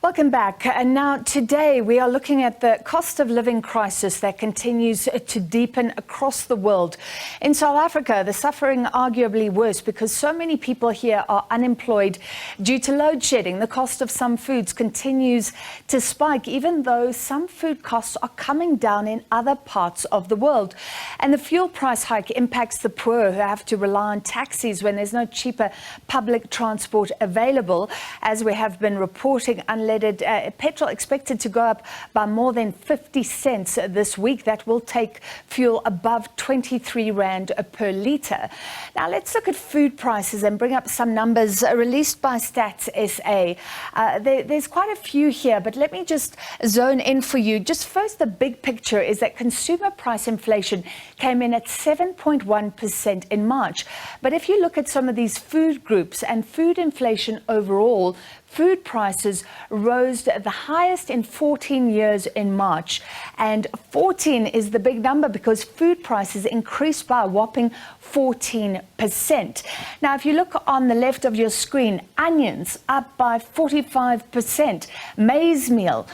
Welcome back. And now today we are looking at the cost of living crisis that continues to deepen across the world. In South Africa, the suffering arguably worse because so many people here are unemployed due to load shedding. The cost of some foods continues to spike, even though some food costs are coming down in other parts of the world. And the fuel price hike impacts the poor who have to rely on taxis when there's no cheaper public transport available, as we have been reporting. Unleaded petrol expected to go up by more than 50 cents this week. That will take fuel above 23 Rand per litre. Now let's look at food prices and bring up some numbers released by Stats SA. There's quite a few here, but let me just zone in for you. Just first, the big picture is that consumer price inflation came in at 7.1% in March. But if you look at some of these food groups and food inflation overall, food prices rose the highest in 14 years in March. And 14 is the big number because food prices increased by a whopping 14%. Now, if you look on the left of your screen, onions up by 45%. Maize meal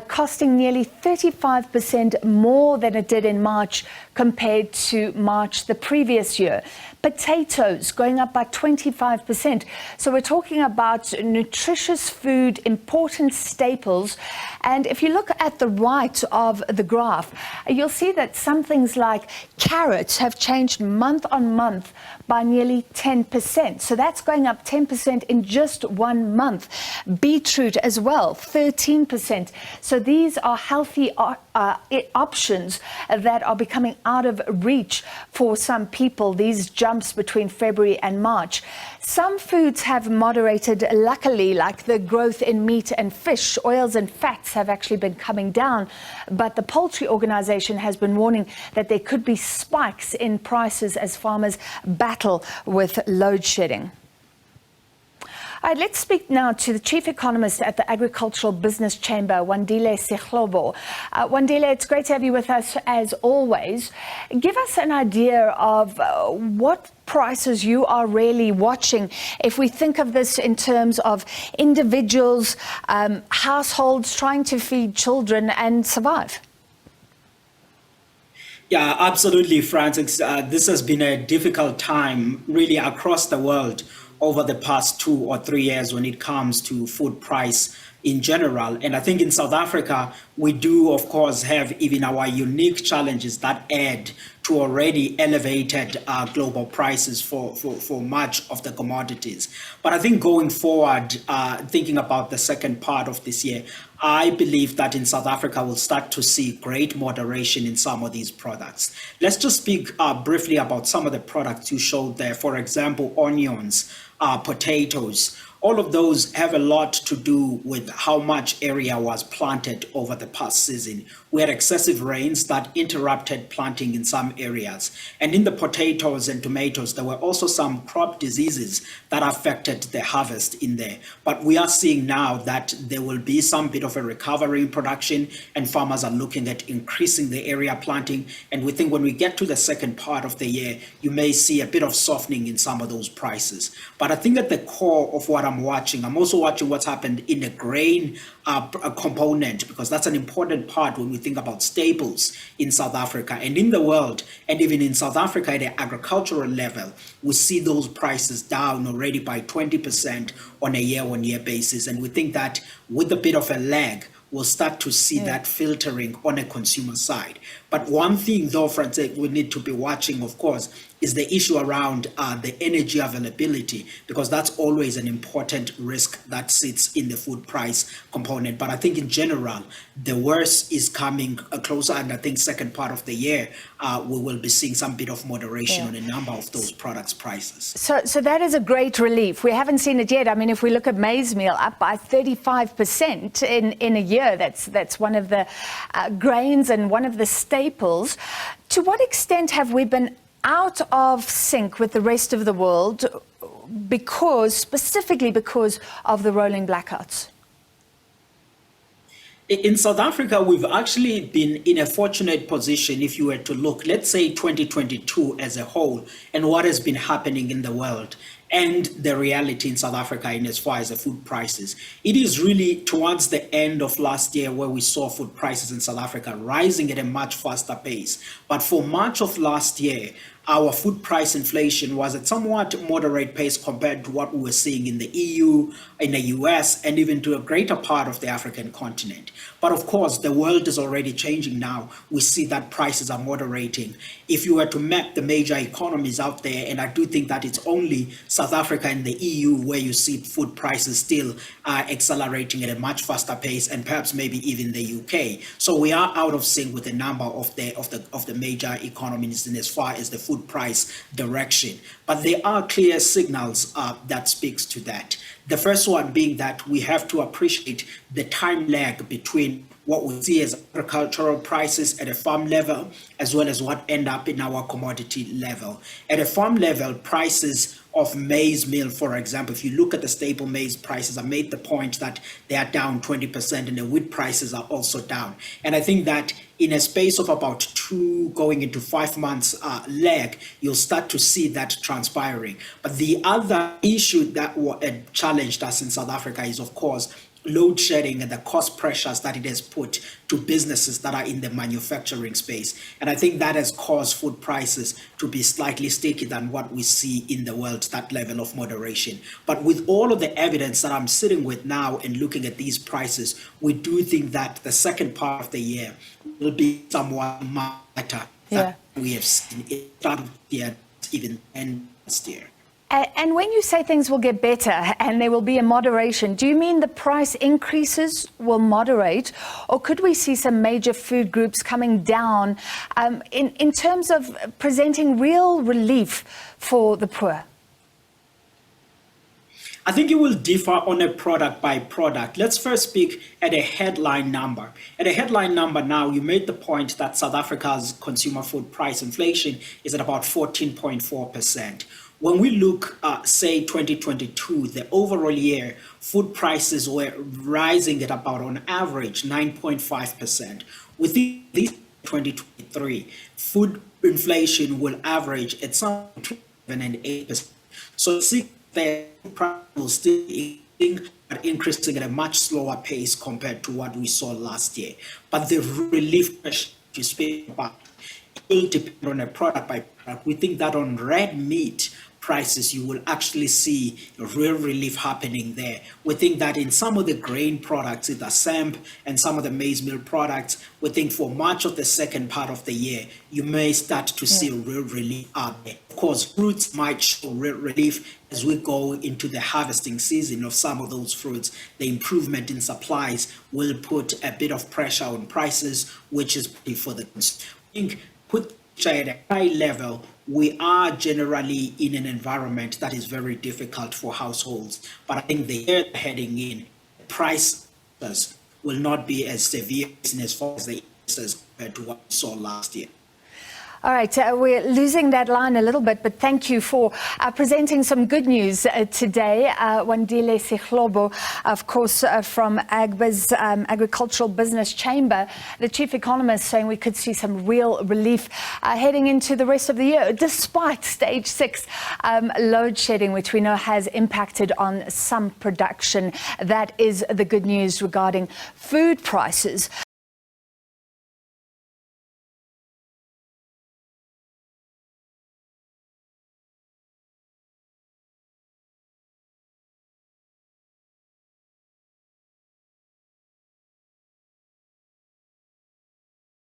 costing nearly 35% more than it did in March compared to March the previous year. Potatoes going up by 25%. So we're talking about nutritious food, important staples. And if you look at the right of the graph, you'll see that some things like carrots have changed month on month by nearly 10%. So that's going up 10% in just 1 month. Beetroot as well, 13%. So these are healthy options that are becoming out of reach for some people, these jumps between February and March. Some foods have moderated, luckily, like the growth in meat and fish. Oils and fats have actually been coming down, but the poultry organization has been warning that there could be spikes in prices as farmers battle with load shedding. All right, let's speak now to the Chief Economist at the Agricultural Business Chamber, Wandile Sihlobo. Wandile, it's great to have you with us as always. Give us an idea of what prices you are really watching if we think of this in terms of individuals, households trying to feed children and survive. Yeah, absolutely, Francis. This has been a difficult time really across the world over the past 2 or 3 years when it comes to food price in general. And I think in South Africa, we do, of course, have even our unique challenges that add to already elevated global prices for much of the commodities. But I think going forward, thinking about the second part of this year, I believe that in South Africa, we'll start to see great moderation in some of these products. Let's just speak briefly about some of the products you showed there. For example, onions, potatoes. All of those have a lot to do with how much area was planted over the past season. We had excessive rains that interrupted planting in some areas. And in the potatoes and tomatoes, there were also some crop diseases that affected the harvest in there. But we are seeing now that there will be some bit of a recovery in production, and farmers are looking at increasing the area planting. And we think when we get to the second part of the year, you may see a bit of softening in some of those prices. But I think at the core of what I'm also watching what's happened in the grain component, because that's an important part when we think about staples in South Africa and in the world, and even in South Africa at the agricultural level, we see those prices down already by 20% on a year-on-year basis. And we think that with a bit of a lag, we'll start to see that filtering on a consumer side. But one thing, though, Francis, we need to be watching, of course, is the issue around the energy availability, because that's always an important risk that sits in the food price component. But I think in general, the worst is coming closer, and I think second part of the year, we will be seeing some bit of moderation on a number of those products' prices. So that is a great relief. We haven't seen it yet. I mean, if we look at maize meal up by 35% in a year, that's one of the grains and one of the staples. To what extent have we been out of sync with the rest of the world specifically because of the rolling blackouts? In South Africa, we've actually been in a fortunate position if you were to look, let's say 2022 as a whole, and what has been happening in the world. and the reality in South Africa in as far as the food prices. It is really towards the end of last year where we saw food prices in South Africa rising at a much faster pace. But for much of last year, our food price inflation was at somewhat moderate pace compared to what we were seeing in the EU, in the US, and even to a greater part of the African continent. But of course, the world is already changing now. We see that prices are moderating. If you were to map the major economies out there, and I do think that it's only South Africa and the EU where you see food prices still accelerating at a much faster pace, and perhaps maybe even the UK. So we are out of sync with a number of the major economies in as far as the food price direction. But there are clear signals that speaks to that. The first one being that we have to appreciate the time lag between what we see as agricultural prices at a farm level, as well as what end up in our commodity level. At a farm level, prices of maize meal, for example, if you look at the staple maize prices, I made the point that they are down 20% and the wheat prices are also down. And I think that in a space of about 2 going into 5 months lag, you'll start to see that transpiring. But the other issue that challenged us in South Africa is, of course, load shedding and the cost pressures that it has put to businesses that are in the manufacturing space. And I think that has caused food prices to be slightly stickier than what we see in the world, that level of moderation. But with all of the evidence that I'm sitting with now and looking at these prices, we do think that the second part of the year will be somewhat better than we have seen at the start of the year, even end last year. And when you say things will get better and there will be a moderation, do you mean the price increases will moderate, or could we see some major food groups coming down in terms of presenting real relief for the poor? I think it will differ on a product by product. Let's first speak at a headline number. At a headline number now, you made the point that South Africa's consumer food price inflation is at about 14.4%. When we look, say, 2022, the overall year, food prices were rising at about, on average, 9.5%. Within this 2023, food inflation will average at some 7 and 8%. So the price will still be increasing at a much slower pace compared to what we saw last year. But the relief pressure you speak about will depend on a product by product. We think that on red meat prices, you will actually see real relief happening there. We think that in some of the grain products, either SAMP and some of the maize meal products, we think for much of the second part of the year, you may start to see real relief out there. Of course, fruits might show real relief as we go into the harvesting season of some of those fruits. The improvement in supplies will put a bit of pressure on prices, which is for the consumer. I think put at a high level, we are generally in an environment that is very difficult for households. But I think the year heading in, prices will not be as severe as far as the increases compared to what we saw last year. All right, we're losing that line a little bit, but thank you for presenting some good news today. Wandile Sihlobo, of course, from AGBA's Agricultural Business Chamber, the Chief Economist, saying we could see some real relief heading into the rest of the year, despite stage 6 load shedding, which we know has impacted on some production. That is the good news regarding food prices.